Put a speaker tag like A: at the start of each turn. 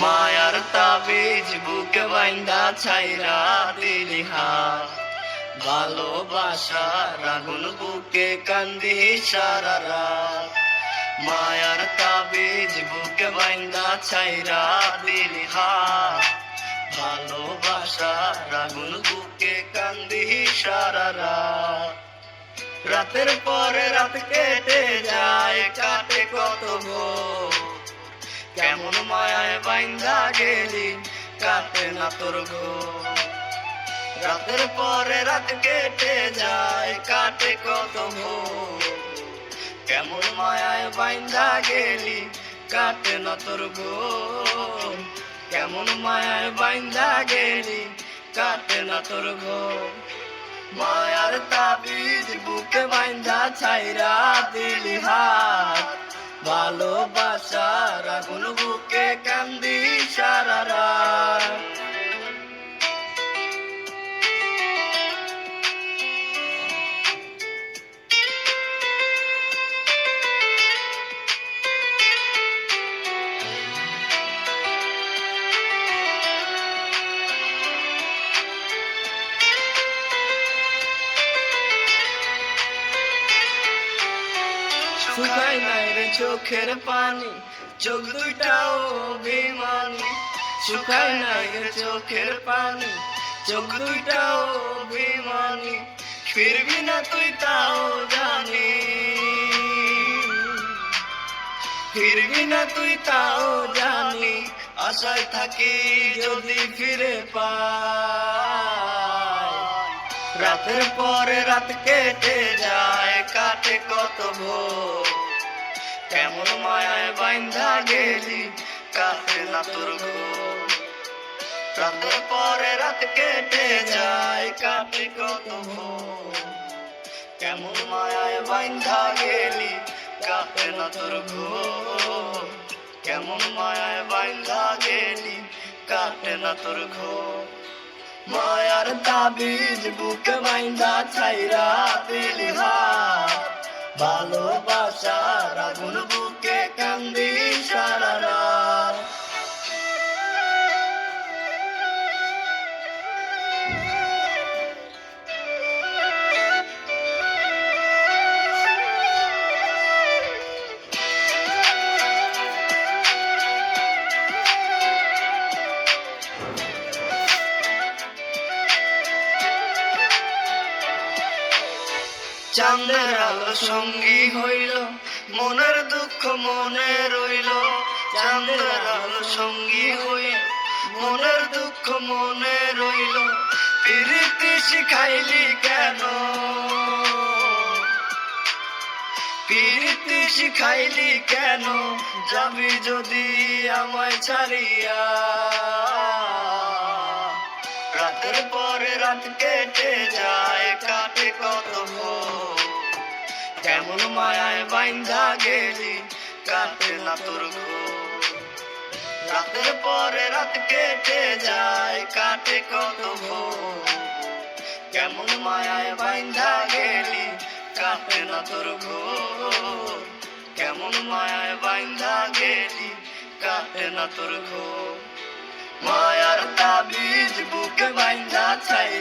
A: মায়ার তাবিজ বুকে বাইন্দা ছাইরা দিলি হাত, ভালোবাসার আগুন বুকে কান্দি সারা রাত। মায়ার তাবিজ বুকে বাইন্দা ছাইরা দিলি হাত, ভালোবাসার আগুন বুকে কান্দি সারা রাত। রাতের পরে রাত কেটে যায়, কাটে কত ভোর, কেমন মায়ায় বাইন্দা গেলি কাটে না তোর ঘোর। রাতের পরে রাত কেটে যায়, কাটে কত ভোর, কেমন মায়ায় বাইন্দা গেলি কাটে না তোর ঘোর। কেমন মায়ায় বাইন্দা গেলি কাটে না তোর ঘোর। মায়ার তাবিজ বুকে বাইন্দা ছাইরা দিলি হাত, ভালোবাসার আগুন বুকে কান্দি সারা রাত। শুকায় নাই রে চোখের পানি, চোখ দুইটাও অভিমানী। শুকায় নাই রে চোখের পানি, চোখ দুইটাও অভিমানী। ফিরবি না তুই তাও জানি, ফিরবি না তুই তাও জানি। আশায় থাকি যদি ফিরে পাই, রাতের পরে রাত কেটে যায়, কাটে কত ভোর, কেমন মায়ায় বাইন্ধা গেলি কাটে না তোর ঘোর। রাতের পরে রাত কেটে যায়, কাটে কত ভোর, কেমন মায়ায় বাইন্ধা গেলি কাটে না তোর ঘোর। কেমন মায়ায় বাইন্ধা গেলি কাটে না তোর ঘোর। মায়ার তাবিজ বুকে বাইন্দা ছাইরা দিলি হাত, ভালোবাসার আগুন বুকে কান্দি সারা রাত। চাঁদের আলো সঙ্গী হইল, মনের দুঃখ মনে রইল। চাঁদের আলো সঙ্গী হইল, মনের দুঃখ মনে রইল। প্রীতি শিখাইলি কেন, প্রীতি শিখাইলি কেন, যাবি যদি আমায় ছাড়িয়া। রাতের পরে রাত কেটে যায়, কাটে কত ভোর, কেমন মায়ায় বাইন্ধা গেলি কাটে না তোর ঘোর। রাতের পরে রাত কেটে যায়, কাটে কত ভোর, কেমন মায়ায় বাইন্ধা গেলি কাটে না তোর ঘোর। কেমন মায়ায় বাইন্ধা গেলি কাটে না তোর ঘোর। মায়ার তাবিজ বুকে বাইন্ধা ছাই